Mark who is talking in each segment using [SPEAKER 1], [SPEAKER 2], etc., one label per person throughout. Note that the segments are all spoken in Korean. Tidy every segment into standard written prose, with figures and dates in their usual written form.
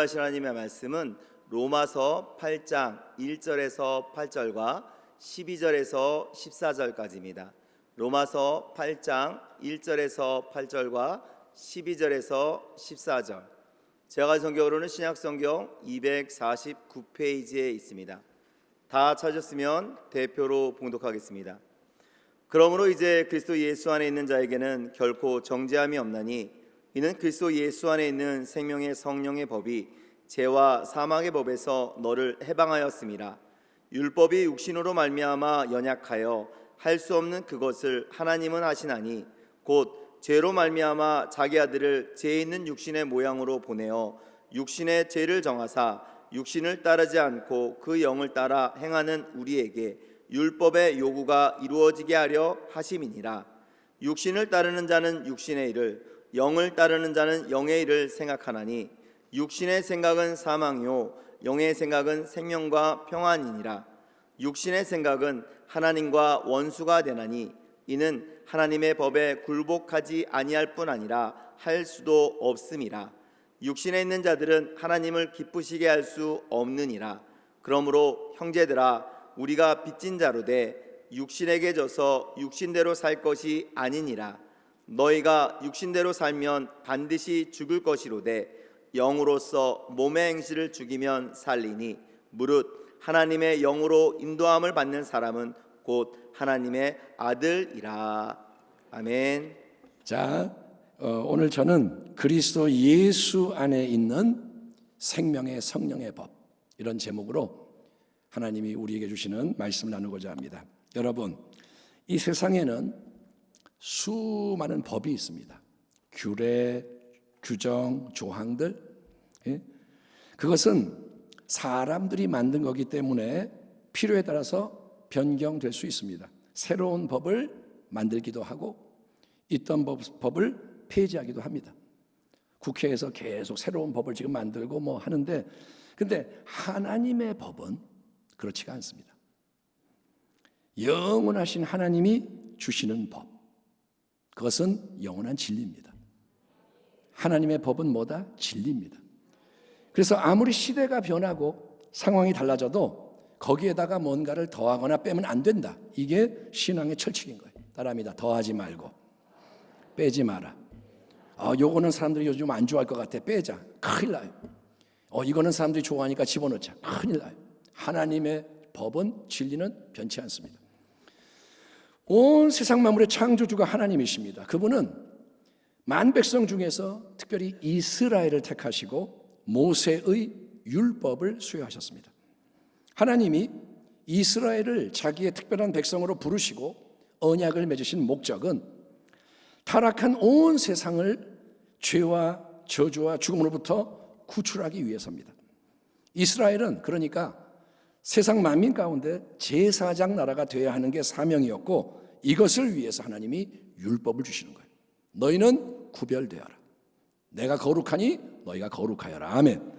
[SPEAKER 1] 임하신 하나님의 말씀은 로마서 8장 1절에서 8절과 12절에서 14절까지입니다. 로마서 8장 1절에서 8절과 12절에서 14절. 제가 성경으로는 신약성경 249페이지에 있습니다. 다 찾았으면 대표로 봉독하겠습니다. 그러므로 이제 그리스도 예수 안에 있는 자에게는 결코 정죄함이 없나니 이는 그리스도 예수 안에 있는 생명의 성령의 법이 죄와 사망의 법에서 너를 해방하였음이라. 율법이 육신으로 말미암아 연약하여 할 수 없는 그것을 하나님은 하시나니 곧 죄로 말미암아 자기 아들을 죄 있는 육신의 모양으로 보내어 육신의 죄를 정하사 육신을 따르지 않고 그 영을 따라 행하는 우리에게 율법의 요구가 이루어지게 하려 하심이니라. 육신을 따르는 자는 육신의 일을, 영을 따르는 자는 영의 일을 생각하나니 육신의 생각은 사망이요 영의 생각은 생명과 평안이니라. 육신의 생각은 하나님과 원수가 되나니 이는 하나님의 법에 굴복하지 아니할 뿐 아니라 할 수도 없음이라. 육신에 있는 자들은 하나님을 기쁘시게 할 수 없느니라. 그러므로 형제들아 우리가 빚진 자로되 육신에게 져서 육신대로 살 것이 아니니라. 너희가 육신대로 살면 반드시 죽을 것이로되 영으로서 몸의 행실을 죽이면 살리니 무릇 하나님의 영으로 인도함을 받는 사람은 곧 하나님의 아들이라. 아멘.
[SPEAKER 2] 자, 오늘 저는 그리스도 예수 안에 있는 생명의 성령의 법, 이런 제목으로 하나님이 우리에게 주시는 말씀을 나누고자 합니다. 여러분, 이 세상에는 수많은 법이 있습니다. 규례, 규정, 조항들, 그것은 사람들이 만든 거기 때문에 필요에 따라서 변경될 수 있습니다. 새로운 법을 만들기도 하고 있던 법을 폐지하기도 합니다. 국회에서 계속 새로운 법을 지금 만들고 뭐 하는데, 근데 하나님의 법은 그렇지가 않습니다. 영원하신 하나님이 주시는 법, 그것은 영원한 진리입니다. 하나님의 법은 뭐다? 진리입니다. 그래서 아무리 시대가 변하고 상황이 달라져도 거기에다가 뭔가를 더하거나 빼면 안 된다. 이게 신앙의 철칙인 거예요. 따라합니다. 더하지 말고 빼지 마라. 요거는 사람들이 요즘 안 좋아할 것 같아. 빼자. 큰일 나요. 이거는 사람들이 좋아하니까 집어넣자. 큰일 나요. 하나님의 법은, 진리는 변치 않습니다. 온 세상 만물의 창조주가 하나님이십니다. 그분은 만 백성 중에서 특별히 이스라엘을 택하시고 모세의 율법을 수여하셨습니다. 하나님이 이스라엘을 자기의 특별한 백성으로 부르시고 언약을 맺으신 목적은 타락한 온 세상을 죄와 저주와 죽음으로부터 구출하기 위해서입니다. 이스라엘은 그러니까 세상 만민 가운데 제사장 나라가 되어야 하는 게 사명이었고, 이것을 위해서 하나님이 율법을 주시는 거예요. 너희는 구별되어라. 내가 거룩하니 너희가 거룩하여라. 아멘.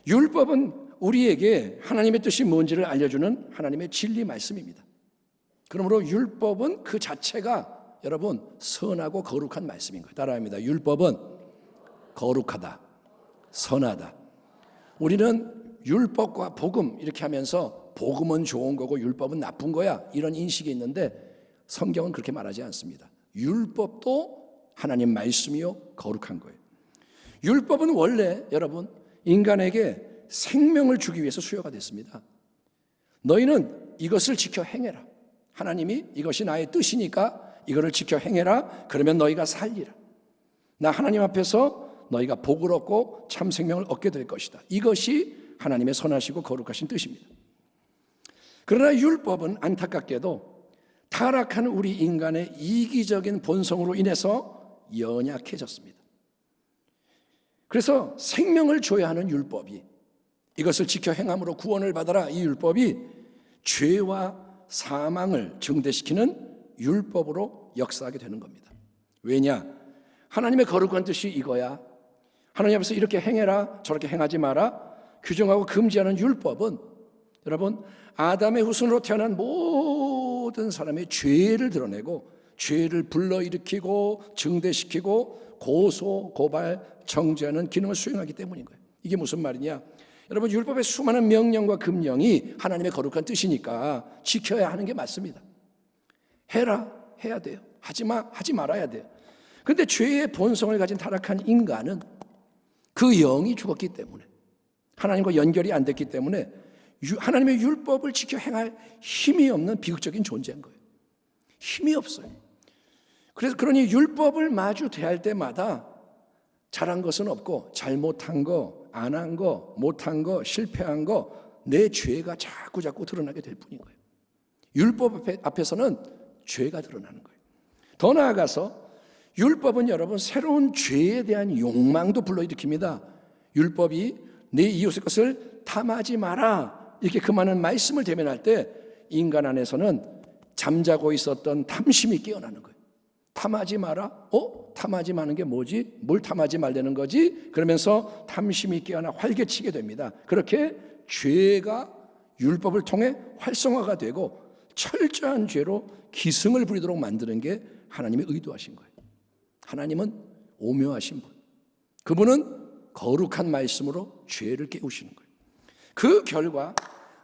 [SPEAKER 2] 율법은 우리에게 하나님의 뜻이 뭔지를 알려주는 하나님의 진리 말씀입니다. 그러므로 율법은 그 자체가 여러분 선하고 거룩한 말씀인 거예요. 따라합니다. 율법은 거룩하다, 선하다. 우리는 율법과 복음 이렇게 하면서 복음은 좋은 거고 율법은 나쁜 거야, 이런 인식이 있는데 성경은 그렇게 말하지 않습니다. 율법도 하나님 말씀이요 거룩한 거예요. 율법은 원래 여러분 인간에게 생명을 주기 위해서 수여가 됐습니다. 너희는 이것을 지켜 행해라. 하나님이 이것이 나의 뜻이니까 이거를 지켜 행해라. 그러면 너희가 살리라. 나 하나님 앞에서 너희가 복을 얻고 참 생명을 얻게 될 것이다. 이것이 하나님의 선하시고 거룩하신 뜻입니다. 그러나 율법은 안타깝게도 타락한 우리 인간의 이기적인 본성으로 인해서 연약해졌습니다. 그래서 생명을 줘야 하는 율법이, 이것을 지켜 행함으로 구원을 받아라, 이 율법이 죄와 사망을 증대시키는 율법으로 역사하게 되는 겁니다. 왜냐? 하나님의 거룩한 뜻이 이거야. 하나님 앞에서 이렇게 행해라, 저렇게 행하지 마라, 규정하고 금지하는 율법은 여러분 아담의 후손으로 태어난 모든 사람의 죄를 드러내고 죄를 불러일으키고 증대시키고 고소, 고발, 정죄하는 기능을 수행하기 때문인 거예요. 이게 무슨 말이냐? 여러분, 율법의 수많은 명령과 금령이 하나님의 거룩한 뜻이니까 지켜야 하는 게 맞습니다. 해라, 해야 돼요. 하지 마, 하지 말아야 돼요. 그런데 죄의 본성을 가진 타락한 인간은 그 영이 죽었기 때문에, 하나님과 연결이 안 됐기 때문에 하나님의 율법을 지켜 행할 힘이 없는 비극적인 존재인 거예요. 힘이 없어요. 그래서 그러니 율법을 마주 대할 때마다 잘한 것은 없고 잘못한 거, 안 한 거, 못한 거, 실패한 거, 내 죄가 자꾸 드러나게 될 뿐인 거예요. 율법 앞에서는 죄가 드러나는 거예요. 더 나아가서 율법은 여러분 새로운 죄에 대한 욕망도 불러일으킵니다. 율법이 내 이웃의 것을 탐하지 마라, 이렇게 그 많은 말씀을 대면할 때 인간 안에서는 잠자고 있었던 탐심이 깨어나는 거예요. 탐하지 마라? 탐하지 마는 게 뭐지? 뭘 탐하지 말라는 거지? 그러면서 탐심이 깨어나 활개치게 됩니다. 그렇게 죄가 율법을 통해 활성화가 되고 철저한 죄로 기승을 부리도록 만드는 게 하나님의 의도하신 거예요. 하나님은 오묘하신 분, 그분은 거룩한 말씀으로 죄를 깨우시는 거예요. 그 결과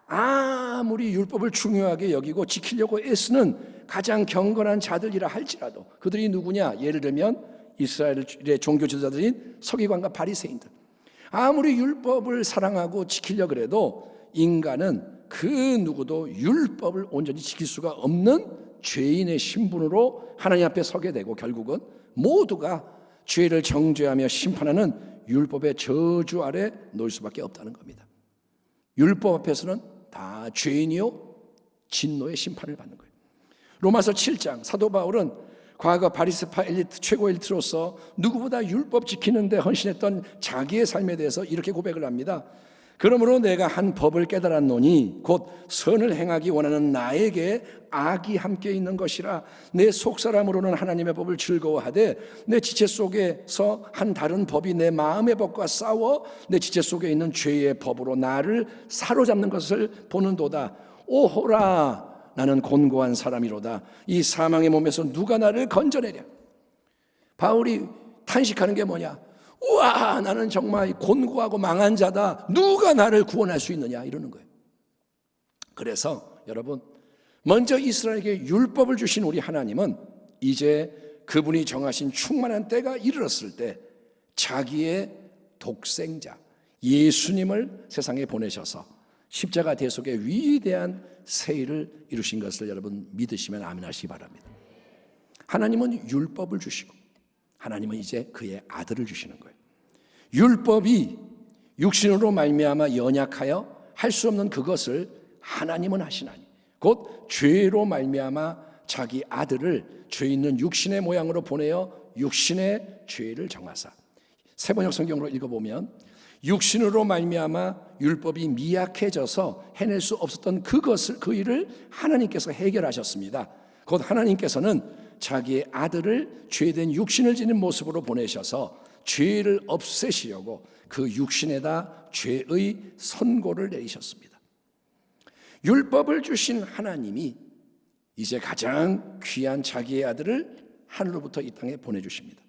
[SPEAKER 2] 아무리 율법을 중요하게 여기고 지키려고 애쓰는 가장 경건한 자들이라 할지라도, 그들이 누구냐? 예를 들면 이스라엘의 종교 지도자들인 서기관과 바리새인들, 아무리 율법을 사랑하고 지키려고 해도 인간은 그 누구도 율법을 온전히 지킬 수가 없는 죄인의 신분으로 하나님 앞에 서게 되고, 결국은 모두가 죄를 정죄하며 심판하는 율법의 저주 아래 놓일 수밖에 없다는 겁니다. 율법 앞에서는 다 죄인이요 진노의 심판을 받는 거예요. 로마서 7장, 사도 바울은 과거 바리새파 엘리트, 최고 엘리트로서 누구보다 율법 지키는 데 헌신했던 자기의 삶에 대해서 이렇게 고백을 합니다. 그러므로 내가 한 법을 깨달았노니 곧 선을 행하기 원하는 나에게 악이 함께 있는 것이라. 내 속사람으로는 하나님의 법을 즐거워하되 내 지체 속에서 한 다른 법이 내 마음의 법과 싸워 내 지체 속에 있는 죄의 법으로 나를 사로잡는 것을 보는도다. 오호라, 나는 곤고한 사람이로다. 이 사망의 몸에서 누가 나를 건져내랴. 바울이 탄식하는 게 뭐냐? 우와, 나는 정말 곤고하고 망한 자다. 누가 나를 구원할 수 있느냐, 이러는 거예요. 그래서 여러분, 먼저 이스라엘에게 율법을 주신 우리 하나님은 이제 그분이 정하신 충만한 때가 이르렀을 때 자기의 독생자 예수님을 세상에 보내셔서 십자가 대속의 위대한 세일을 이루신 것을 여러분 믿으시면 아멘 하시기 바랍니다. 하나님은 율법을 주시고 하나님은 이제 그의 아들을 주시는 거예요. 율법이 육신으로 말미암아 연약하여 할 수 없는 그것을 하나님은 하시나니 곧 죄로 말미암아 자기 아들을 죄 있는 육신의 모양으로 보내어 육신의 죄를 정하사. 세번역 성경으로 읽어보면 육신으로 말미암아 율법이 미약해져서 해낼 수 없었던 그것을, 그 일을 하나님께서 해결하셨습니다. 곧 하나님께서는 자기의 아들을 죄된 육신을 지닌 모습으로 보내셔서 죄를 없애시려고 그 육신에다 죄의 선고를 내리셨습니다. 율법을 주신 하나님이 이제 가장 귀한 자기의 아들을 하늘로부터 이 땅에 보내주십니다.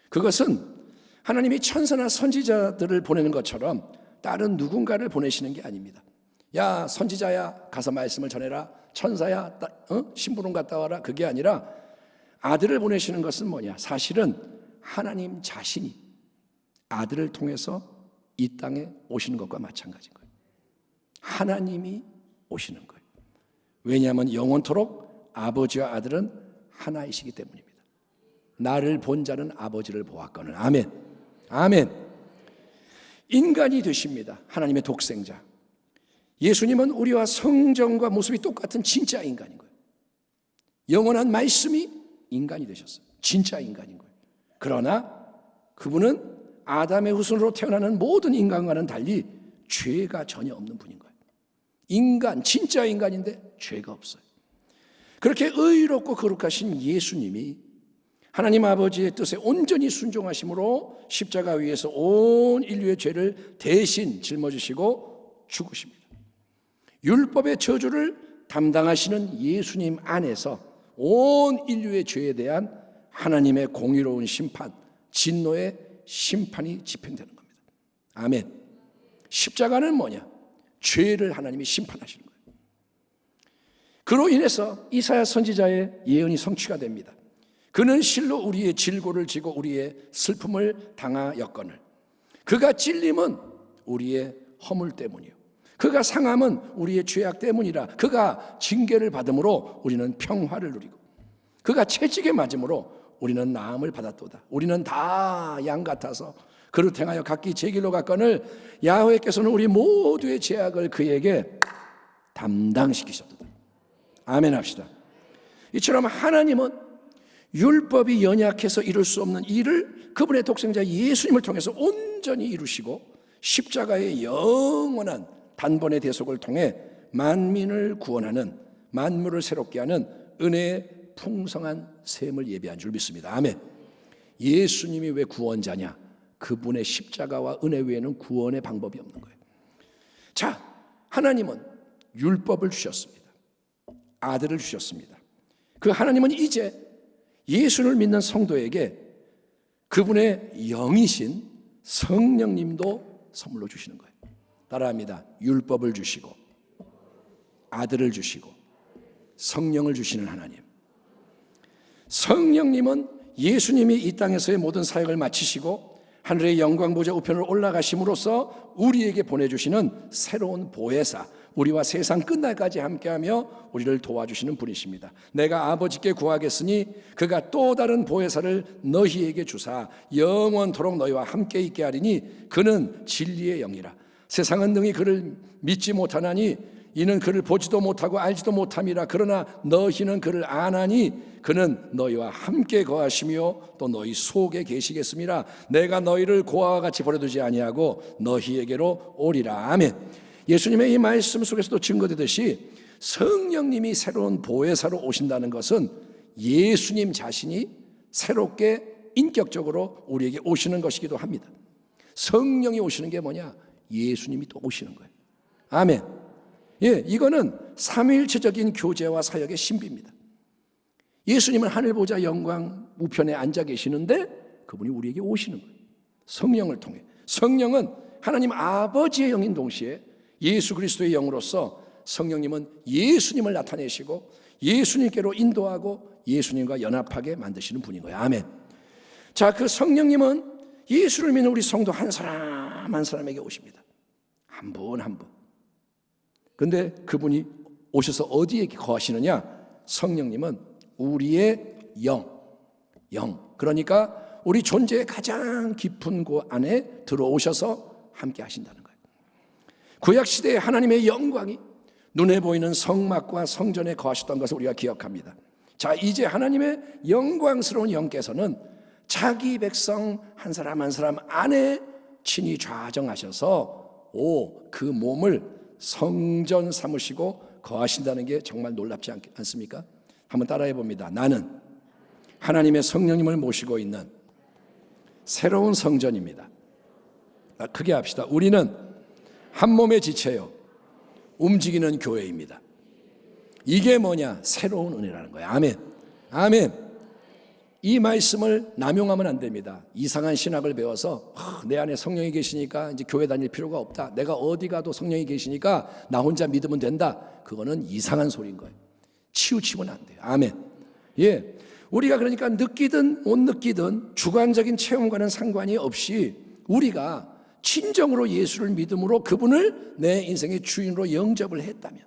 [SPEAKER 2] 그것은 하나님이 천사나 선지자들을 보내는 것처럼 다른 누군가를 보내시는 게 아닙니다. 야, 선지자야, 가서 말씀을 전해라. 천사야, 심부름 갔다 와라. 그게 아니라 아들을 보내시는 것은 뭐냐? 사실은 하나님 자신이 아들을 통해서 이 땅에 오시는 것과 마찬가지인 거예요. 하나님이 오시는 거예요. 왜냐하면 영원토록 아버지와 아들은 하나이시기 때문입니다. 나를 본 자는 아버지를 보았거늘. 아멘. 아멘. 인간이 되십니다. 하나님의 독생자. 예수님은 우리와 성정과 모습이 똑같은 진짜 인간인 거예요. 영원한 말씀이 인간이 되셨어요. 진짜 인간인 거예요. 그러나 그분은 아담의 후손으로 태어나는 모든 인간과는 달리 죄가 전혀 없는 분인 거예요. 인간, 진짜 인간인데 죄가 없어요. 그렇게 의롭고 거룩하신 예수님이 하나님 아버지의 뜻에 온전히 순종하심으로 십자가 위에서 온 인류의 죄를 대신 짊어지시고 죽으십니다. 율법의 저주를 담당하시는 예수님 안에서 온 인류의 죄에 대한 하나님의 공의로운 심판, 진노의 심판이 집행되는 겁니다. 아멘. 십자가는 뭐냐? 죄를 하나님이 심판하시는 거예요. 그로 인해서 이사야 선지자의 예언이 성취가 됩니다. 그는 실로 우리의 질고를 지고 우리의 슬픔을 당하였거늘 그가 찔림은 우리의 허물 때문이요 그가 상함은 우리의 죄악 때문이라. 그가 징계를 받음으로 우리는 평화를 누리고 그가 채찍에 맞음으로 우리는 나음을 받았도다. 우리는 다 양 같아서 그를 행하여 각기 제 길로 갔거늘 야훼께서는 우리 모두의 죄악을 그에게 담당시키셨도다. 아멘 합시다. 이처럼 하나님은 율법이 연약해서 이룰 수 없는 일을 그분의 독생자 예수님을 통해서 온전히 이루시고 십자가의 영원한 단번의 대속을 통해 만민을 구원하는, 만물을 새롭게 하는 은혜의 풍성한 셈을 예비한 줄 믿습니다. 아멘. 예수님이 왜 구원자냐? 그분의 십자가와 은혜 외에는 구원의 방법이 없는 거예요. 자, 하나님은 율법을 주셨습니다. 아들을 주셨습니다. 그 하나님은 이제 예수를 믿는 성도에게 그분의 영이신 성령님도 선물로 주시는 거예요. 따라합니다. 율법을 주시고 아들을 주시고 성령을 주시는 하나님. 성령님은 예수님이 이 땅에서의 모든 사역을 마치시고 하늘의 영광 보좌 우편으로 올라가심으로써 우리에게 보내주시는 새로운 보혜사, 우리와 세상 끝날까지 함께하며 우리를 도와주시는 분이십니다. 내가 아버지께 구하겠으니 그가 또 다른 보혜사를 너희에게 주사 영원토록 너희와 함께 있게 하리니 그는 진리의 영이라. 세상은 능히 그를 믿지 못하나니 이는 그를 보지도 못하고 알지도 못함이라. 그러나 너희는 그를 아나니 그는 너희와 함께 거하시며 또 너희 속에 계시겠습니다. 내가 너희를 고아와 같이 버려두지 아니하고 너희에게로 오리라. 아멘. 예수님의 이 말씀 속에서도 증거되듯이 성령님이 새로운 보혜사로 오신다는 것은 예수님 자신이 새롭게 인격적으로 우리에게 오시는 것이기도 합니다. 성령이 오시는 게 뭐냐? 예수님이 또 오시는 거예요. 아멘. 예, 이거는 삼위일체적인 교제와 사역의 신비입니다. 예수님은 하늘 보좌 영광 우편에 앉아 계시는데 그분이 우리에게 오시는 거예요. 성령을 통해. 성령은 하나님 아버지의 영인 동시에 예수 그리스도의 영으로서 성령님은 예수님을 나타내시고 예수님께로 인도하고 예수님과 연합하게 만드시는 분인 거예요. 아멘. 자, 그 성령님은 예수를 믿는 우리 성도 한 사람 한 사람에게 오십니다. 한 분 한 분. 근데 그분이 오셔서 어디에 거하시느냐? 성령님은 우리의 영. 그러니까 우리 존재의 가장 깊은 곳 안에 들어오셔서 함께 하신다는 거예요. 구약시대에 하나님의 영광이 눈에 보이는 성막과 성전에 거하셨던 것을 우리가 기억합니다. 자, 이제 하나님의 영광스러운 영께서는 자기 백성 한 사람 한 사람 안에 친히 좌정하셔서 그 몸을 성전 삼으시고 거하신다는 게 정말 놀랍지 않습니까? 한번 따라해 봅니다. 나는 하나님의 성령님을 모시고 있는 새로운 성전입니다. 크게 합시다. 우리는 한 몸의 지체요 움직이는 교회입니다. 이게 뭐냐? 새로운 은혜라는 거예요. 아멘. 아멘. 이 말씀을 남용하면 안 됩니다. 이상한 신학을 배워서 내 안에 성령이 계시니까 이제 교회 다닐 필요가 없다. 내가 어디 가도 성령이 계시니까 나 혼자 믿으면 된다. 그거는 이상한 소리인 거예요. 치우치면 안 돼요. 아멘. 예, 우리가 그러니까 느끼든 못 느끼든 주관적인 체험과는 상관이 없이 우리가 진정으로 예수를 믿음으로 그분을 내 인생의 주인으로 영접을 했다면,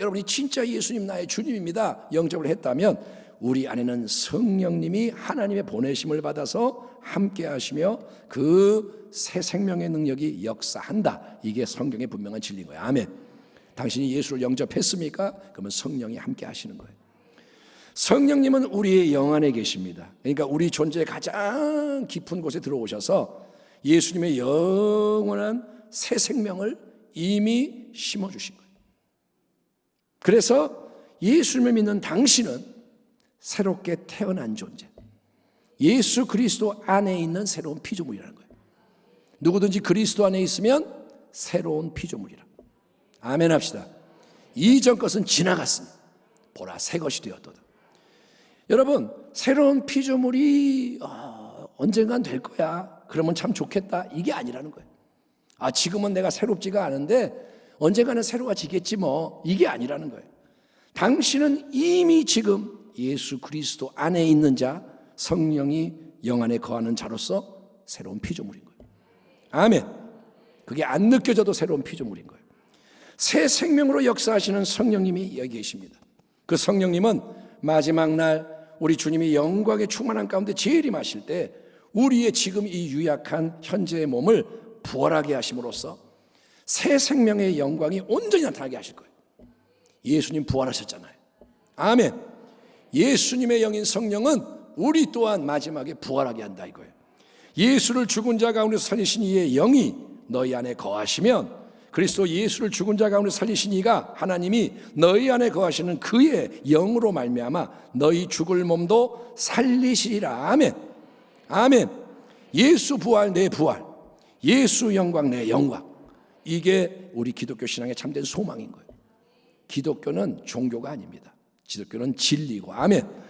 [SPEAKER 2] 여러분이 진짜 예수님 나의 주님입니다 영접을 했다면 우리 안에는 성령님이 하나님의 보내심을 받아서 함께 하시며 그 새 생명의 능력이 역사한다. 이게 성경의 분명한 진리인 거예요. 아멘. 당신이 예수를 영접했습니까? 그러면 성령이 함께 하시는 거예요. 성령님은 우리의 영 안에 계십니다. 그러니까 우리 존재의 가장 깊은 곳에 들어오셔서 예수님의 영원한 새 생명을 이미 심어주신 거예요. 그래서 예수님을 믿는 당신은 새롭게 태어난 존재, 예수 그리스도 안에 있는 새로운 피조물이라는 거예요. 누구든지 그리스도 안에 있으면 새로운 피조물이라. 아멘 합시다. 이전 것은 지나갔으니 보라 새 것이 되었도다. 여러분, 새로운 피조물이 언젠간 될 거야, 그러면 참 좋겠다, 이게 아니라는 거예요. 지금은 내가 새롭지가 않은데 언젠가는 새로워지겠지 뭐, 이게 아니라는 거예요. 당신은 이미 지금 예수 그리스도 안에 있는 자, 성령이 영 안에 거하는 자로서 새로운 피조물인 거예요. 아멘. 그게 안 느껴져도 새로운 피조물인 거예요. 새 생명으로 역사하시는 성령님이 여기 계십니다. 그 성령님은 마지막 날 우리 주님이 영광의 충만한 가운데 재림하실 때 우리의 지금 이 유약한 현재의 몸을 부활하게 하심으로써 새 생명의 영광이 온전히 나타나게 하실 거예요. 예수님 부활하셨잖아요. 아멘. 예수님의 영인 성령은 우리 또한 마지막에 부활하게 한다 이거예요. 예수를 죽은 자 가운데 살리신 이의 영이 너희 안에 거하시면, 그리스도 예수를 죽은 자 가운데 살리신 이가 하나님이 너희 안에 거하시는 그의 영으로 말미암아 너희 죽을 몸도 살리시리라. 아멘. 아멘. 예수 부활 내 부활, 예수 영광 내 영광, 이게 우리 기독교 신앙의 참된 소망인 거예요. 기독교는 종교가 아닙니다. 기독교는 진리고. 아멘.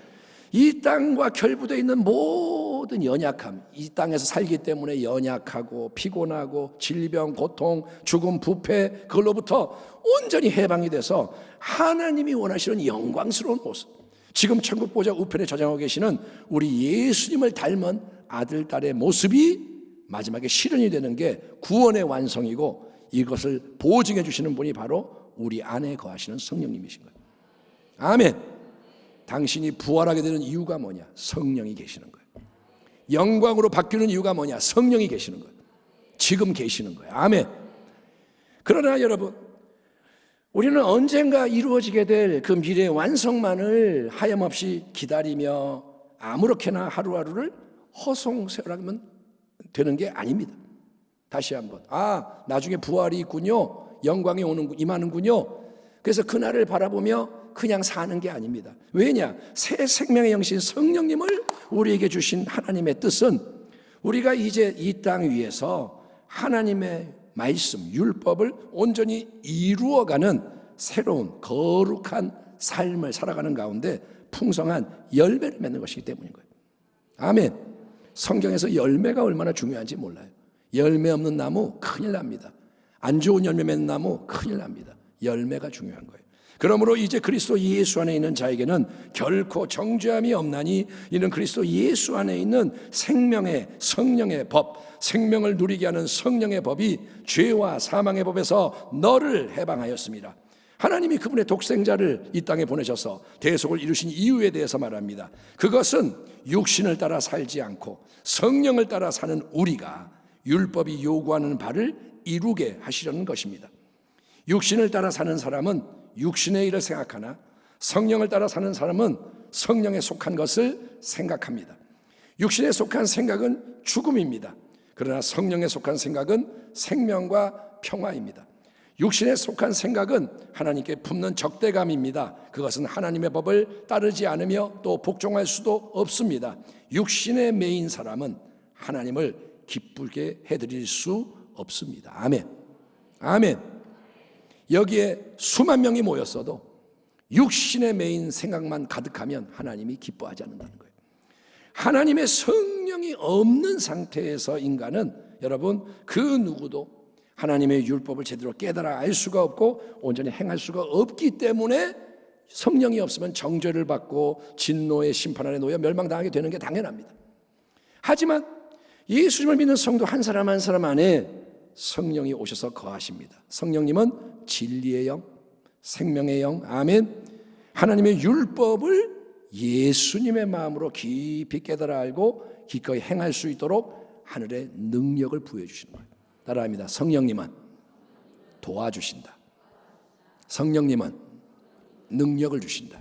[SPEAKER 2] 이 땅과 결부되어 있는 모든 연약함, 이 땅에서 살기 때문에 연약하고 피곤하고 질병, 고통, 죽음, 부패, 그걸로부터 온전히 해방이 돼서 하나님이 원하시는 영광스러운 모습, 지금 천국보좌 우편에 저장하고 계시는 우리 예수님을 닮은 아들, 딸의 모습이 마지막에 실현이 되는 게 구원의 완성이고, 이것을 보증해 주시는 분이 바로 우리 안에 거하시는 성령님이신 거예요. 아멘. 당신이 부활하게 되는 이유가 뭐냐? 성령이 계시는 거예요. 영광으로 바뀌는 이유가 뭐냐? 성령이 계시는 거예요. 지금 계시는 거예요. 아멘. 그러나 여러분, 우리는 언젠가 이루어지게 될 그 미래의 완성만을 하염없이 기다리며 아무렇게나 하루하루를 허송세월하면 되는 게 아닙니다. 다시 한번, 나중에 부활이 있군요, 영광이 임하는군요, 그래서 그날을 바라보며 그냥 사는 게 아닙니다. 왜냐? 새 생명의 영신 성령님을 우리에게 주신 하나님의 뜻은 우리가 이제 이 땅 위에서 하나님의 말씀, 율법을 온전히 이루어가는 새로운 거룩한 삶을 살아가는 가운데 풍성한 열매를 맺는 것이기 때문인 거예요. 아멘. 성경에서 열매가 얼마나 중요한지 몰라요. 열매 없는 나무 큰일 납니다. 안 좋은 열매 맺는 나무 큰일 납니다. 열매가 중요한 거예요. 그러므로 이제 그리스도 예수 안에 있는 자에게는 결코 정죄함이 없나니, 이는 그리스도 예수 안에 있는 생명의 성령의 법, 생명을 누리게 하는 성령의 법이 죄와 사망의 법에서 너를 해방하였습니다. 하나님이 그분의 독생자를 이 땅에 보내셔서 대속을 이루신 이유에 대해서 말합니다. 그것은 육신을 따라 살지 않고 성령을 따라 사는 우리가 율법이 요구하는 바를 이루게 하시려는 것입니다. 육신을 따라 사는 사람은 육신의 일을 생각하나 성령을 따라 사는 사람은 성령에 속한 것을 생각합니다. 육신에 속한 생각은 죽음입니다. 그러나 성령에 속한 생각은 생명과 평화입니다. 육신에 속한 생각은 하나님께 품는 적대감입니다. 그것은 하나님의 법을 따르지 않으며 또 복종할 수도 없습니다. 육신에 매인 사람은 하나님을 기쁘게 해드릴 수 없습니다. 아멘. 아멘. 여기에 수만 명이 모였어도 육신에 매인 생각만 가득하면 하나님이 기뻐하지 않는다는 거예요. 하나님의 성령이 없는 상태에서 인간은, 여러분, 그 누구도 하나님의 율법을 제대로 깨달아 알 수가 없고 온전히 행할 수가 없기 때문에 성령이 없으면 정죄를 받고 진노의 심판 아래 놓여 멸망당하게 되는 게 당연합니다. 하지만 예수님을 믿는 성도 한 사람 한 사람 안에 성령이 오셔서 거하십니다. 성령님은 진리의 영, 생명의 영, 아멘. 하나님의 율법을 예수님의 마음으로 깊이 깨달아 알고 기꺼이 행할 수 있도록 하늘의 능력을 부여해 주시는 거예요. 따라합니다. 성령님은 도와주신다. 성령님은 능력을 주신다.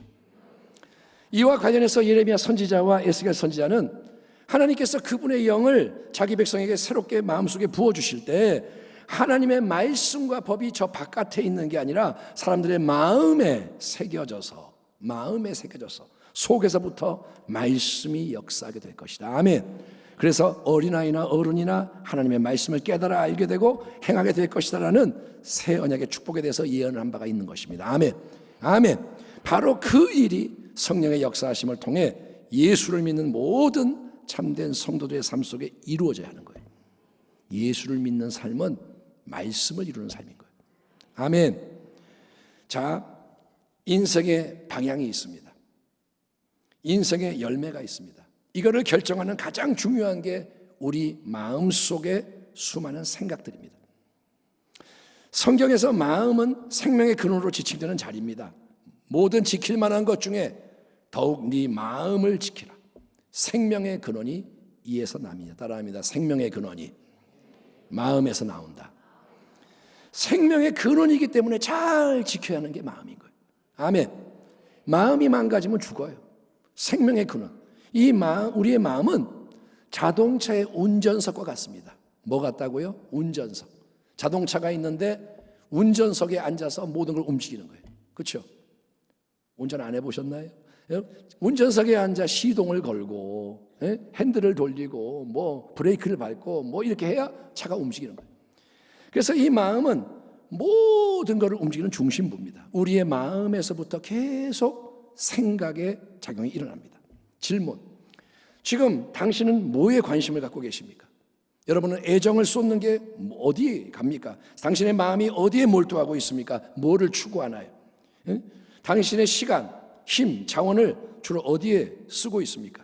[SPEAKER 2] 이와 관련해서 예레미야 선지자와 에스겔 선지자는 하나님께서 그분의 영을 자기 백성에게 새롭게 마음속에 부어주실 때 하나님의 말씀과 법이 저 바깥에 있는 게 아니라 사람들의 마음에 새겨져서 속에서부터 말씀이 역사하게 될 것이다. 아멘. 그래서 어린아이나 어른이나 하나님의 말씀을 깨달아 알게 되고 행하게 될 것이다라는 새 언약의 축복에 대해서 예언한 바가 있는 것입니다. 아멘. 아멘. 바로 그 일이 성령의 역사하심을 통해 예수를 믿는 모든 참된 성도들의 삶 속에 이루어져야 하는 거예요. 예수를 믿는 삶은 말씀을 이루는 삶인 거예요. 아멘. 자, 인생의 방향이 있습니다. 인생의 열매가 있습니다. 이거를 결정하는 가장 중요한 게 우리 마음속의 수많은 생각들입니다. 성경에서 마음은 생명의 근원으로 지칭되는 자리입니다. 모든 지킬 만한 것 중에 더욱 네 마음을 지키라. 생명의 근원이 이에서 납니다. 따라합니다. 생명의 근원이 마음에서 나온다. 생명의 근원이기 때문에 잘 지켜야 하는 게 마음인 거예요. 아멘. 마음이 망가지면 죽어요. 생명의 근원. 우리의 마음은 자동차의 운전석과 같습니다. 뭐 같다고요? 운전석. 자동차가 있는데 운전석에 앉아서 모든 걸 움직이는 거예요. 그렇죠? 운전 안 해보셨나요? 운전석에 앉아 시동을 걸고 핸들을 돌리고 뭐 브레이크를 밟고 뭐 이렇게 해야 차가 움직이는 거예요. 그래서 이 마음은 모든 것을 움직이는 중심부입니다. 우리의 마음에서부터 계속 생각의 작용이 일어납니다. 질문. 지금 당신은 뭐에 관심을 갖고 계십니까? 여러분은 애정을 쏟는 게 어디에 갑니까? 당신의 마음이 어디에 몰두하고 있습니까? 뭐를 추구하나요? 당신의 시간, 힘, 자원을 주로 어디에 쓰고 있습니까?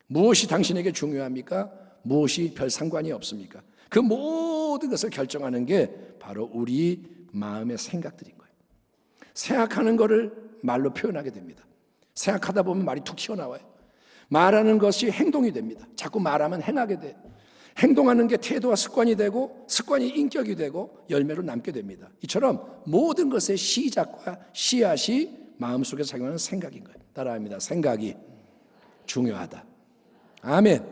[SPEAKER 2] 무엇이 당신에게 중요합니까? 무엇이 별 상관이 없습니까? 그 모든 것을 결정하는 게 바로 우리 마음의 생각들인 거예요. 생각하는 것을 말로 표현하게 됩니다. 생각하다 보면 말이 툭 튀어나와요. 말하는 것이 행동이 됩니다. 자꾸 말하면 행하게 돼. 행동하는 게 태도와 습관이 되고 습관이 인격이 되고 열매로 남게 됩니다. 이처럼 모든 것의 시작과 씨앗이 마음속에 작용하는 생각인 거예요. 따라합니다. 생각이 중요하다. 아멘.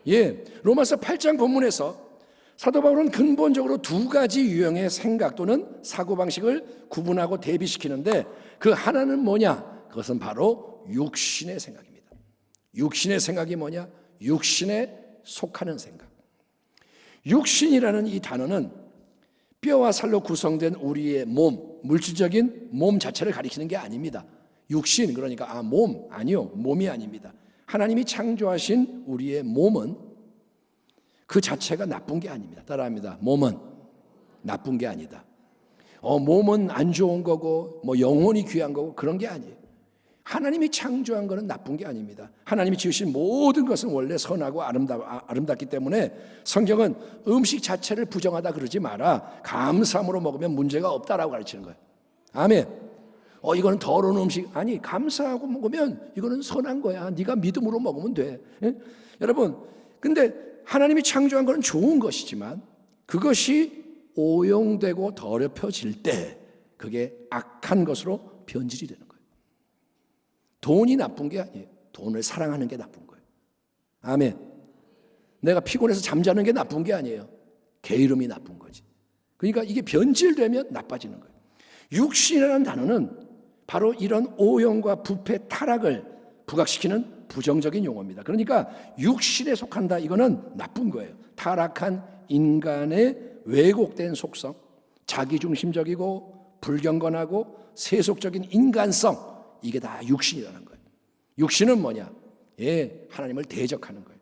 [SPEAKER 2] 예, 로마서 8장 본문에서 사도 바울은 근본적으로 두 가지 유형의 생각 또는 사고방식을 구분하고 대비시키는데 그 하나는 뭐냐? 그것은 바로 육신의 생각입니다. 육신의 생각이 뭐냐? 육신에 속하는 생각. 육신이라는 이 단어는 뼈와 살로 구성된 우리의 몸, 물질적인 몸 자체를 가리키는 게 아닙니다. 육신, 그러니까 몸, 아니요, 몸이 아닙니다. 하나님이 창조하신 우리의 몸은 그 자체가 나쁜 게 아닙니다. 따라합니다. 몸은 나쁜 게 아니다. 몸은 안 좋은 거고 뭐 영혼이 귀한 거고 그런 게 아니에요. 하나님이 창조한 것은 나쁜 게 아닙니다. 하나님이 지으신 모든 것은 원래 선하고 아름답기 때문에 성경은 음식 자체를 부정하다 그러지 마라. 감사함으로 먹으면 문제가 없다라고 가르치는 거예요. 아멘. 이거는 더러운 음식. 아니, 감사하고 먹으면 이거는 선한 거야. 네가 믿음으로 먹으면 돼. 예? 여러분, 근데 하나님이 창조한 것은 좋은 것이지만 그것이 오용되고 더럽혀질 때 그게 악한 것으로 변질이 되는 거예요. 돈이 나쁜 게 아니에요. 돈을 사랑하는 게 나쁜 거예요. 아멘. 내가 피곤해서 잠자는 게 나쁜 게 아니에요. 게으름이 나쁜 거지. 그러니까 이게 변질되면 나빠지는 거예요. 육신이라는 단어는 바로 이런 오용과 부패, 타락을 부각시키는 부정적인 용어입니다. 그러니까 육신에 속한다, 이거는 나쁜 거예요. 타락한 인간의 왜곡된 속성, 자기중심적이고 불경건하고 세속적인 인간성, 이게 다 육신이라는 거예요. 육신은 뭐냐? 하나님을 대적하는 거예요.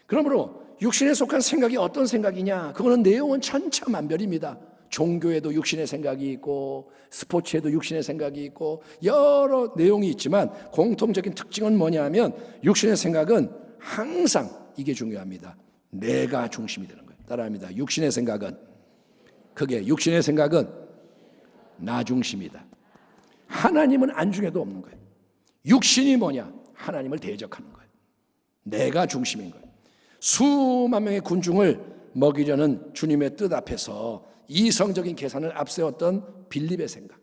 [SPEAKER 2] 그러므로 육신에 속한 생각이 어떤 생각이냐? 그거는 내용은 천차만별입니다. 종교에도 육신의 생각이 있고 스포츠에도 육신의 생각이 있고 여러 내용이 있지만 공통적인 특징은 뭐냐면 육신의 생각은 항상 이게 중요합니다. 내가 중심이 되는 거예요. 따라합니다. 육신의 생각은 나 중심이다. 하나님은 안중에도 없는 거예요. 육신이 뭐냐? 하나님을 대적하는 거예요. 내가 중심인 거예요. 수만 명의 군중을 먹이려는 주님의 뜻 앞에서 이성적인 계산을 앞세웠던 빌립의 생각.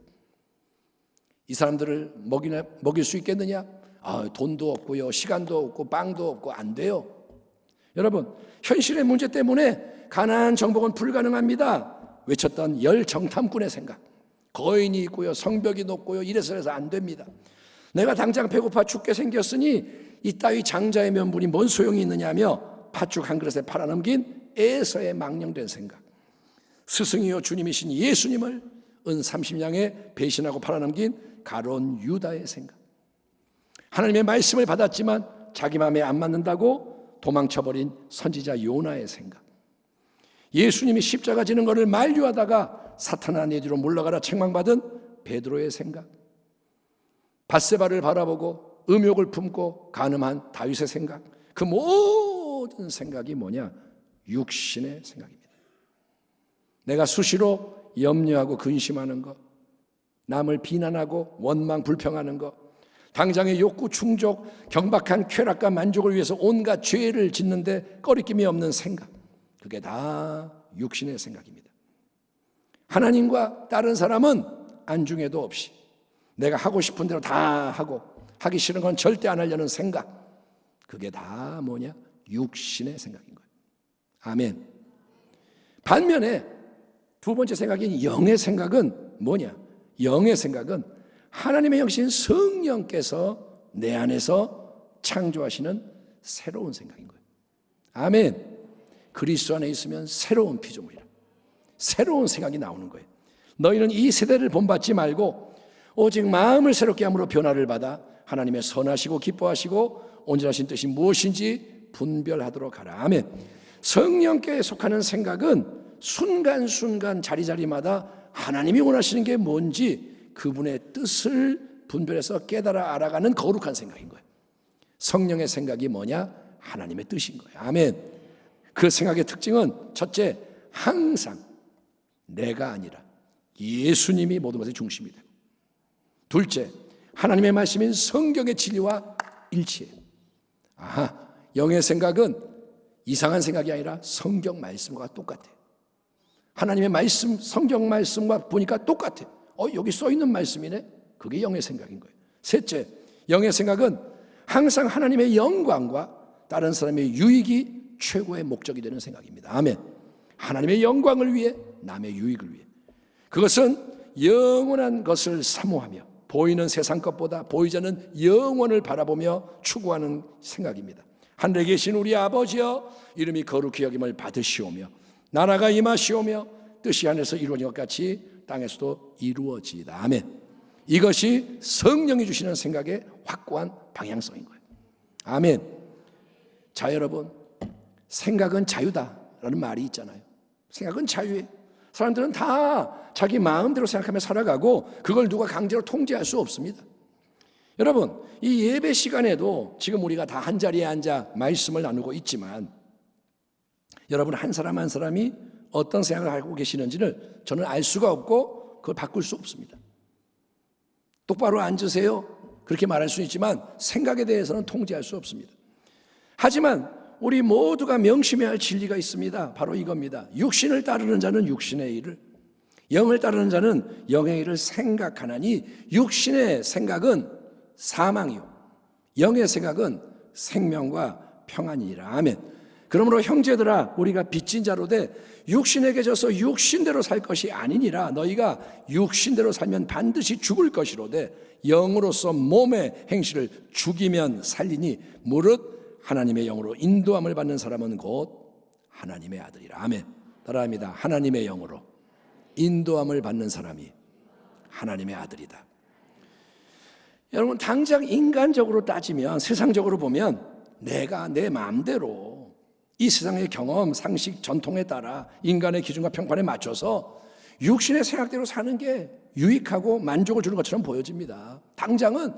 [SPEAKER 2] 이 사람들을 먹일 수 있겠느냐? 돈도 없고요, 시간도 없고 빵도 없고 안 돼요. 여러분, 현실의 문제 때문에 가나안 정복은 불가능합니다 외쳤던 열정탐꾼의 생각. 거인이 있고요, 성벽이 높고요, 이래서 안 됩니다. 내가 당장 배고파 죽게 생겼으니 이따위 장자의 면분이 뭔 소용이 있느냐며 팥죽 한 그릇에 팔아넘긴 에서의 망령된 생각. 스승이요 주님이신 예수님을 은 30냥에 배신하고 팔아넘긴 가론 유다의 생각. 하나님의 말씀을 받았지만 자기 마음에 안 맞는다고 도망쳐버린 선지자 요나의 생각. 예수님이 십자가 지는 것을 만류하다가 사탄아 네 뒤로 물러가라 책망받은 베드로의 생각, 밧세바를 바라보고 음욕을 품고 간음한 다윗의 생각, 그 모든 생각이 뭐냐? 육신의 생각입니다. 내가 수시로 염려하고 근심하는 것, 남을 비난하고 원망 불평하는 것, 당장의 욕구 충족, 경박한 쾌락과 만족을 위해서 온갖 죄를 짓는데 꺼리낌이 없는 생각, 그게 다 육신의 생각입니다. 하나님과 다른 사람은 안중에도 없이 내가 하고 싶은 대로 다 하고 하기 싫은 건 절대 안 하려는 생각, 그게 다 뭐냐? 육신의 생각인 거예요. 아멘. 반면에 두 번째 생각인 영의 생각은 뭐냐? 영의 생각은 하나님의 영신 성령께서 내 안에서 창조하시는 새로운 생각인 거예요. 아멘. 그리스도 안에 있으면 새로운 피조물이라, 새로운 생각이 나오는 거예요. 너희는 이 세대를 본받지 말고 오직 마음을 새롭게 함으로 변화를 받아 하나님의 선하시고 기뻐하시고 온전하신 뜻이 무엇인지 분별하도록 하라. 아멘. 성령께 속하는 생각은 순간순간 자리자리마다 하나님이 원하시는 게 뭔지 그분의 뜻을 분별해서 깨달아 알아가는 거룩한 생각인 거예요. 성령의 생각이 뭐냐? 하나님의 뜻인 거예요. 아멘. 그 생각의 특징은 첫째, 항상 내가 아니라 예수님이 모든 것의 중심이 되고, 둘째, 하나님의 말씀인 성경의 진리와 일치해요. 영의 생각은 이상한 생각이 아니라 성경 말씀과 똑같아요. 하나님의 말씀, 성경 말씀과 보니까 똑같아요. 여기 써 있는 말씀이네. 그게 영의 생각인 거예요. 셋째, 영의 생각은 항상 하나님의 영광과 다른 사람의 유익이 최고의 목적이 되는 생각입니다. 아멘. 하나님의 영광을 위해, 남의 유익을 위해. 그것은 영원한 것을 사모하며 보이는 세상 것보다 보이지 않는 영원을 바라보며 추구하는 생각입니다. 하늘에 계신 우리 아버지여, 이름이 거룩히 여김을 받으시오며 나라가 임하시오며 뜻이 하늘에서 이루어진 것 같이 땅에서도 이루어지이다. 아멘. 이것이 성령이 주시는 생각의 확고한 방향성인 거예요. 아멘. 자, 여러분, 생각은 자유다라는 말이 있잖아요. 생각은 자유예요. 사람들은 다 자기 마음대로 생각하며 살아가고 그걸 누가 강제로 통제할 수 없습니다. 여러분, 이 예배 시간에도 지금 우리가 다 한 자리에 앉아 말씀을 나누고 있지만 여러분 한 사람 한 사람이 어떤 생각을 하고 계시는지를 저는 알 수가 없고 그걸 바꿀 수 없습니다. 똑바로 앉으세요, 그렇게 말할 수는 있지만 생각에 대해서는 통제할 수 없습니다. 하지만 우리 모두가 명심해야 할 진리가 있습니다. 바로 이겁니다. 육신을 따르는 자는 육신의 일을, 영을 따르는 자는 영의 일을 생각하나니 육신의 생각은 사망이요 영의 생각은 생명과 평안이니라. 아멘. 그러므로 형제들아, 우리가 빚진 자로 돼 육신에게 져서 육신대로 살 것이 아니니라. 너희가 육신대로 살면 반드시 죽을 것이로되 영으로서 몸의 행실을 죽이면 살리니 무릇 하나님의 영으로 인도함을 받는 사람은 곧 하나님의 아들이라. 아멘. 따라합니다. 하나님의 영으로 인도함을 받는 사람이 하나님의 아들이다. 여러분, 당장 인간적으로 따지면, 세상적으로 보면 내가 내 마음대로 이 세상의 경험, 상식, 전통에 따라 인간의 기준과 평판에 맞춰서 육신의 생각대로 사는 게 유익하고 만족을 주는 것처럼 보여집니다. 당장은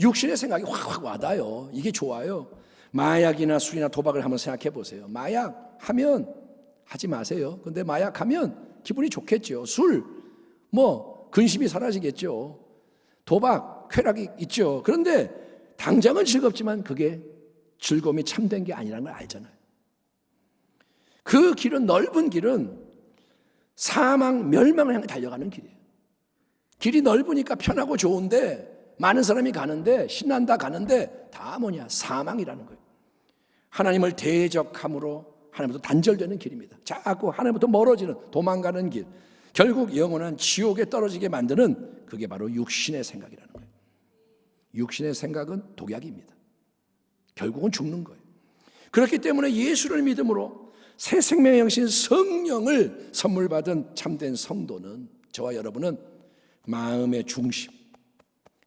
[SPEAKER 2] 육신의 생각이 확 와닿아요. 이게 좋아요. 마약이나 술이나 도박을 한번 생각해 보세요. 마약 하면 하지 마세요. 근데 마약 하면 기분이 좋겠죠. 술, 근심이 사라지겠죠. 도박, 쾌락이 있죠. 그런데 당장은 즐겁지만 그게 즐거움이 참된 게 아니라는 걸 알잖아요. 그 길은, 넓은 길은 사망, 멸망을 향해 달려가는 길이에요. 길이 넓으니까 편하고 좋은데, 많은 사람이 가는데, 신난다 가는데 다 뭐냐? 사망이라는 거예요. 하나님을 대적함으로 하나님부터 단절되는 길입니다. 자꾸 하나님부터 멀어지는, 도망가는 길, 결국 영원한 지옥에 떨어지게 만드는, 그게 바로 육신의 생각이라는 거예요. 육신의 생각은 독약입니다. 결국은 죽는 거예요. 그렇기 때문에 예수를 믿음으로 새 생명의 영신 성령을 선물 받은 참된 성도는, 저와 여러분은 마음의 중심,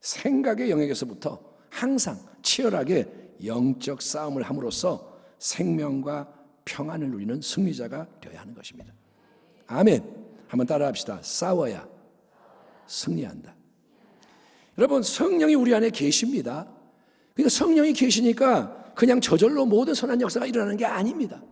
[SPEAKER 2] 생각의 영역에서부터 항상 치열하게 영적 싸움을 함으로써 생명과 평안을 누리는 승리자가 되어야 하는 것입니다. 아멘. 한번 따라합시다. 싸워야 승리한다. 여러분, 성령이 우리 안에 계십니다. 그러니까 성령이 계시니까 그냥 저절로 모든 선한 역사가 일어나는 게 아닙니다.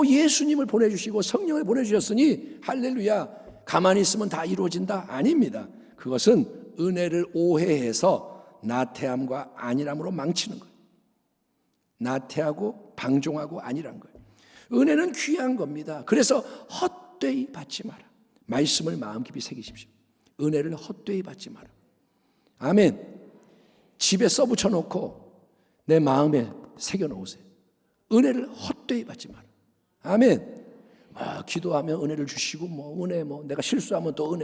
[SPEAKER 2] 예수님을 보내주시고 성령을 보내주셨으니 할렐루야, 가만히 있으면 다 이루어진다? 아닙니다. 그것은 은혜를 오해해서 나태함과 안일함으로 망치는 거예요. 나태하고 방종하고 안일한 거예요. 은혜는 귀한 겁니다. 그래서 헛되이 받지 마라. 말씀을 마음 깊이 새기십시오. 은혜를 헛되이 받지 마라. 아멘. 집에 써붙여 놓고 내 마음에 새겨 놓으세요. 은혜를 헛되이 받지 마라. 아멘. 기도하면 은혜를 주시고 은혜 내가 실수하면 또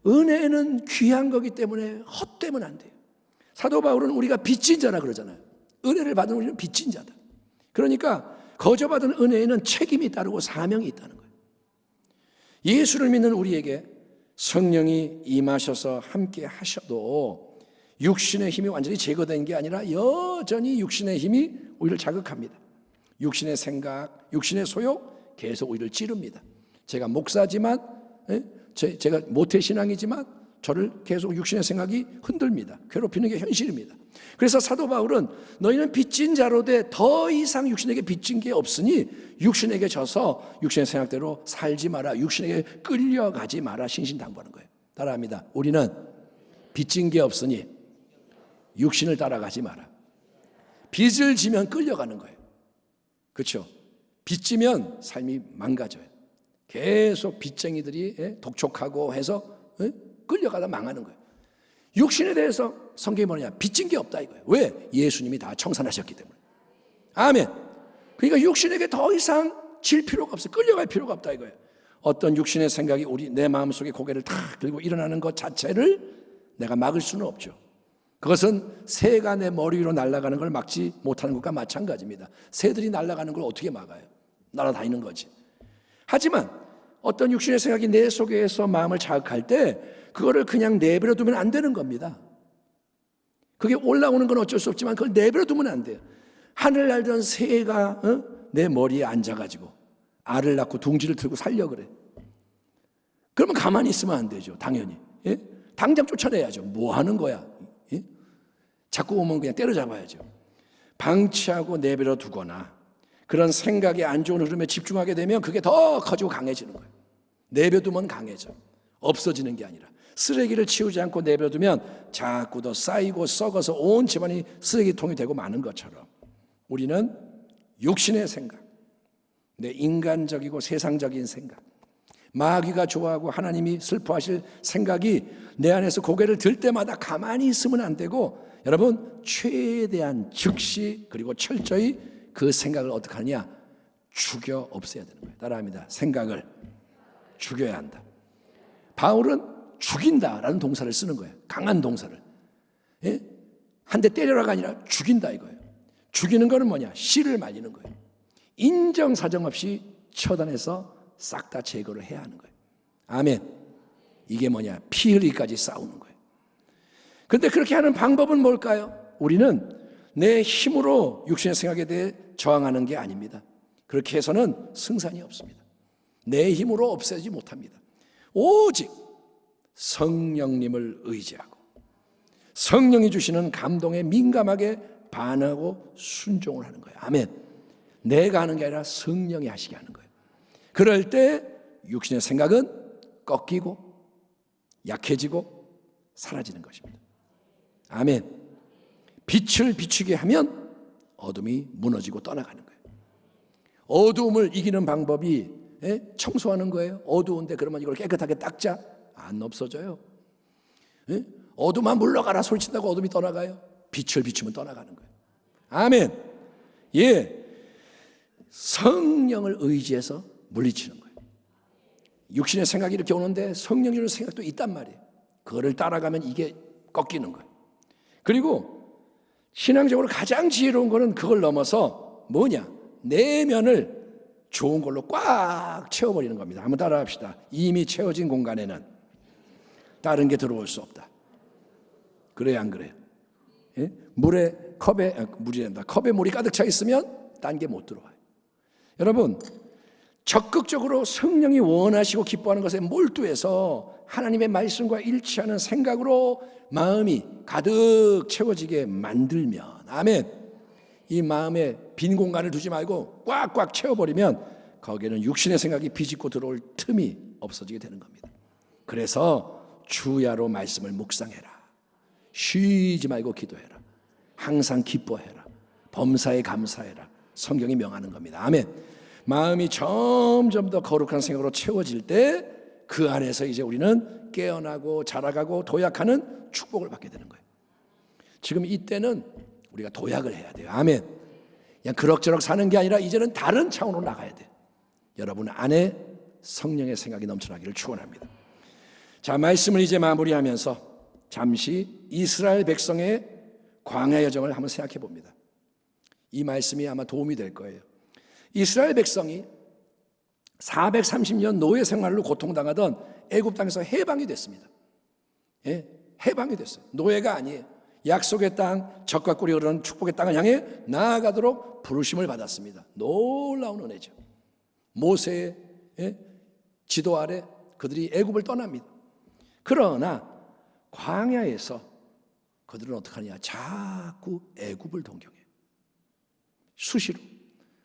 [SPEAKER 2] 은혜는 귀한 거기 때문에 헛되면 안 돼요. 사도 바울은 우리가 빚진 자라 그러잖아요. 은혜를 받은 우리는 빚진 자다. 그러니까 거저받은 은혜에는 책임이 따르고 사명이 있다는 거예요. 예수를 믿는 우리에게 성령이 임하셔서 함께 하셔도 육신의 힘이 완전히 제거된 게 아니라 여전히 육신의 힘이 우리를 자극합니다. 육신의 생각, 육신의 소욕 계속 우리를 찌릅니다. 제가 목사지만, 제가 모태신앙이지만 저를 계속 육신의 생각이 흔듭니다. 괴롭히는 게 현실입니다. 그래서 사도 바울은 너희는 빚진 자로 돼 더 이상 육신에게 빚진 게 없으니 육신에게 져서 육신의 생각대로 살지 마라. 육신에게 끌려가지 마라. 신신당부하는 거예요. 따라합니다. 우리는 빚진 게 없으니 육신을 따라가지 마라. 빚을 지면 끌려가는 거예요. 그렇죠? 빚지면 삶이 망가져요. 계속 빚쟁이들이 독촉하고 해서 끌려가다 망하는 거예요. 육신에 대해서 성경이 뭐냐? 빚진 게 없다 이거예요. 왜? 예수님이 다 청산하셨기 때문에. 아멘. 그러니까 육신에게 더 이상 질 필요가 없어요. 끌려갈 필요가 없다 이거예요. 어떤 육신의 생각이 내 마음속에 고개를 탁 들고 일어나는 것 자체를 내가 막을 수는 없죠. 그것은 새가 내 머리 위로 날아가는 걸 막지 못하는 것과 마찬가지입니다. 새들이 날아가는 걸 어떻게 막아요? 날아다니는 거지. 하지만 어떤 육신의 생각이 내 속에서 마음을 자극할 때 그거를 그냥 내버려 두면 안 되는 겁니다. 그게 올라오는 건 어쩔 수 없지만 그걸 내버려 두면 안 돼요. 하늘 날던 새가 내 머리에 앉아가지고 알을 낳고 둥지를 들고 살려 그래. 그러면 가만히 있으면 안 되죠. 당연히. 예? 당장 쫓아내야죠. 뭐 하는 거야? 예? 자꾸 오면 그냥 때려잡아야죠. 방치하고 내버려 두거나 그런 생각에 안 좋은 흐름에 집중하게 되면 그게 더 커지고 강해지는 거예요. 내버려두면 강해져. 없어지는 게 아니라 쓰레기를 치우지 않고 내버려두면 자꾸 더 쌓이고 썩어서 온 집안이 쓰레기통이 되고 마는 것처럼 우리는 육신의 생각, 내 인간적이고 세상적인 생각, 마귀가 좋아하고 하나님이 슬퍼하실 생각이 내 안에서 고개를 들 때마다 가만히 있으면 안 되고 여러분 최대한 즉시 그리고 철저히 그 생각을 어떻게 하느냐? 죽여 없애야 되는 거예요. 따라합니다. 생각을 죽여야 한다. 바울은 죽인다라는 동사를 쓰는 거예요. 강한 동사를. 예? 한 대 때려라가 아니라 죽인다 이거예요. 죽이는 거는 뭐냐? 씨를 말리는 거예요. 인정사정 없이 처단해서 싹 다 제거를 해야 하는 거예요. 아멘. 이게 뭐냐? 피 흘리기까지 싸우는 거예요. 그런데 그렇게 하는 방법은 뭘까요? 우리는 내 힘으로 육신의 생각에 대해 저항하는 게 아닙니다. 그렇게 해서는 승산이 없습니다. 내 힘으로 없애지 못합니다. 오직 성령님을 의지하고 성령이 주시는 감동에 민감하게 반하고 순종을 하는 거예요. 아멘. 내가 하는 게 아니라 성령이 하시게 하는 거예요. 그럴 때 육신의 생각은 꺾이고 약해지고 사라지는 것입니다. 아멘. 빛을 비추게 하면 어둠이 무너지고 떠나가는 거예요. 어두움을 이기는 방법이 청소하는 거예요. 어두운데 그러면 이걸 깨끗하게 닦자. 안 없어져요. 어둠아 물러가라 소리친다고 어둠이 떠나가요? 빛을 비추면 떠나가는 거예요. 아멘. 예, 성령을 의지해서 물리치는 거예요. 육신의 생각이 이렇게 오는데 성령이 주는 생각도 있단 말이에요. 그거를 따라가면 이게 꺾이는 거예요. 그리고 신앙적으로 가장 지혜로운 거는 그걸 넘어서 뭐냐? 내면을 좋은 걸로 꽉 채워버리는 겁니다. 한번 따라합시다. 이미 채워진 공간에는 다른 게 들어올 수 없다. 그래요, 안 그래요? 예? 컵에 물이 된다. 컵에 물이 가득 차 있으면 딴 게 못 들어와요. 여러분, 적극적으로 성령이 원하시고 기뻐하는 것에 몰두해서 하나님의 말씀과 일치하는 생각으로 마음이 가득 채워지게 만들면, 아멘, 이 마음에 빈 공간을 두지 말고 꽉꽉 채워버리면 거기에는 육신의 생각이 비집고 들어올 틈이 없어지게 되는 겁니다. 그래서 주야로 말씀을 묵상해라. 쉬지 말고 기도해라. 항상 기뻐해라. 범사에 감사해라. 성경이 명하는 겁니다. 아멘. 마음이 점점 더 거룩한 생각으로 채워질 때 그 안에서 이제 우리는 깨어나고 자라가고 도약하는 축복을 받게 되는 거예요. 지금 이때는 우리가 도약을 해야 돼요. 아멘. 그냥 그럭저럭 사는 게 아니라 이제는 다른 차원으로 나가야 돼요. 여러분 안에 성령의 생각이 넘쳐나기를 축원합니다. 자, 말씀을 이제 마무리하면서 잠시 이스라엘 백성의 광야 여정을 한번 생각해 봅니다. 이 말씀이 아마 도움이 될 거예요. 이스라엘 백성이 430년 노예 생활로 고통당하던 애굽 땅에서 해방이 됐습니다. 예, 해방이 됐어요. 노예가 아니에요. 약속의 땅, 젖과 꿀이 흐르는 축복의 땅을 향해 나아가도록 부르심을 받았습니다. 놀라운 은혜죠. 모세의 지도 아래 그들이 애굽을 떠납니다. 그러나 광야에서 그들은 어떻게 하냐? 자꾸 애굽을 동경해요. 수시로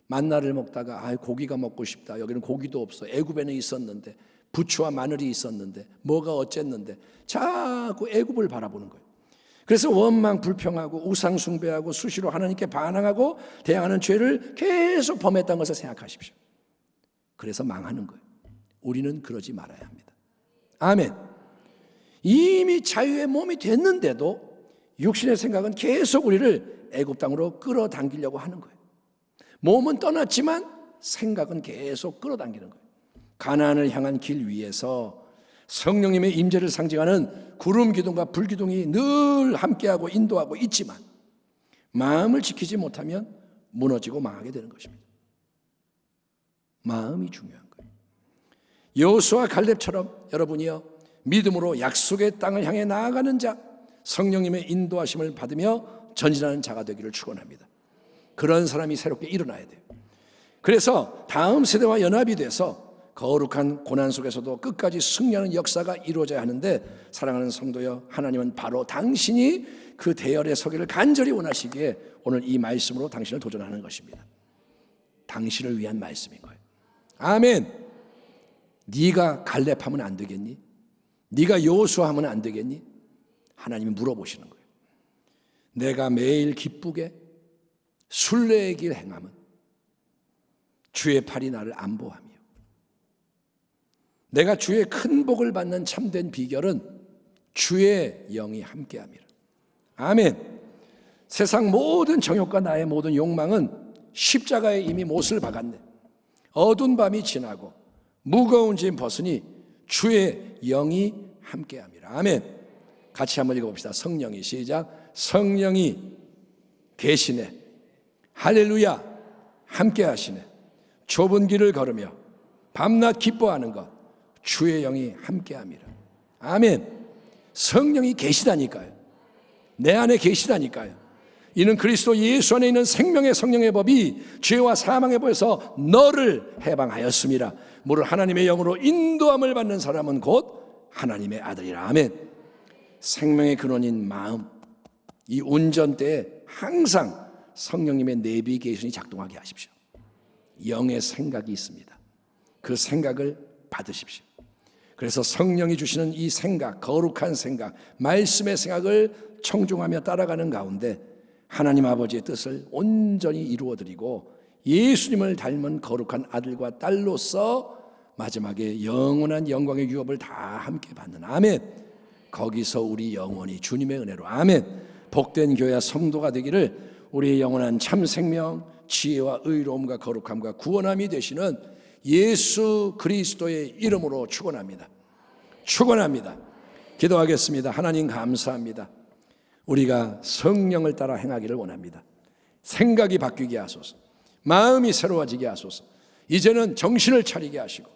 [SPEAKER 2] 만나를 먹다가 고기가 먹고 싶다. 여기는 고기도 없어. 애굽에는 있었는데, 부추와 마늘이 있었는데, 뭐가 어쨌는데, 자꾸 애굽을 바라보는 거예요. 그래서 원망 불평하고 우상 숭배하고 수시로 하나님께 반항하고 대항하는 죄를 계속 범했다는 것을 생각하십시오. 그래서 망하는 거예요. 우리는 그러지 말아야 합니다. 아멘. 이미 자유의 몸이 됐는데도 육신의 생각은 계속 우리를 애굽 땅으로 끌어당기려고 하는 거예요. 몸은 떠났지만 생각은 계속 끌어당기는 거예요. 가나안을 향한 길 위에서 성령님의 임재를 상징하는 구름 기둥과 불 기둥이 늘 함께하고 인도하고 있지만 마음을 지키지 못하면 무너지고 망하게 되는 것입니다. 마음이 중요한 거예요. 여호수아 갈렙처럼 여러분이요, 믿음으로 약속의 땅을 향해 나아가는 자, 성령님의 인도하심을 받으며 전진하는 자가 되기를 축원합니다. 그런 사람이 새롭게 일어나야 돼요. 그래서 다음 세대와 연합이 돼서 거룩한 고난 속에서도 끝까지 승리하는 역사가 이루어져야 하는데, 사랑하는 성도여, 하나님은 바로 당신이 그 대열에 서기를 간절히 원하시기에 오늘 이 말씀으로 당신을 도전하는 것입니다. 당신을 위한 말씀인 거예요. 아멘. 네가 갈렙하면 안 되겠니? 네가 여호수아하면 안 되겠니? 하나님이 물어보시는 거예요. 내가 매일 기쁘게 순례의 길 행함은 주의 팔이 나를 안보하며, 내가 주의 큰 복을 받는 참된 비결은 주의 영이 함께함이라. 아멘. 세상 모든 정욕과 나의 모든 욕망은 십자가에 이미 못을 박았네. 어두운 밤이 지나고 무거운 짐 벗으니 주의 영이 함께함이라. 아멘. 같이 한번 읽어봅시다. 성령이, 시작. 성령이 계시네. 할렐루야. 함께 하시네. 좁은 길을 걸으며 밤낮 기뻐하는 것, 주의 영이 함께 함이라. 아멘. 성령이 계시다니까요. 내 안에 계시다니까요. 이는 그리스도 예수 안에 있는 생명의 성령의 법이 죄와 사망의 법에서 너를 해방하였음이라. 무릇 하나님의 영으로 인도함을 받는 사람은 곧 하나님의 아들이라. 아멘. 생명의 근원인 마음, 이 운전대에 항상 성령님의 내비게이션이 작동하게 하십시오. 영의 생각이 있습니다. 그 생각을 받으십시오. 그래서 성령이 주시는 이 생각, 거룩한 생각, 말씀의 생각을 청중하며 따라가는 가운데 하나님 아버지의 뜻을 온전히 이루어드리고 예수님을 닮은 거룩한 아들과 딸로서 마지막에 영원한 영광의 유업을 다 함께 받는, 아멘. 거기서 우리 영원히 주님의 은혜로, 아멘, 복된 교회와 성도가 되기를 우리의 영원한 참 생명, 지혜와 의로움과 거룩함과 구원함이 되시는 예수 그리스도의 이름으로 축원합니다. 축원합니다. 기도하겠습니다. 하나님 감사합니다. 우리가 성령을 따라 행하기를 원합니다. 생각이 바뀌게 하소서. 마음이 새로워지게 하소서. 이제는 정신을 차리게 하시고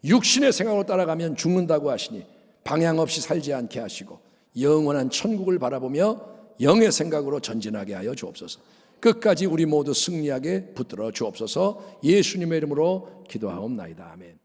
[SPEAKER 2] 육신의 생각으로 따라가면 죽는다고 하시니 방향 없이 살지 않게 하시고 영원한 천국을 바라보며 영의 생각으로 전진하게 하여 주옵소서. 끝까지 우리 모두 승리하게 붙들어 주옵소서. 예수님의 이름으로 기도하옵나이다. 아멘.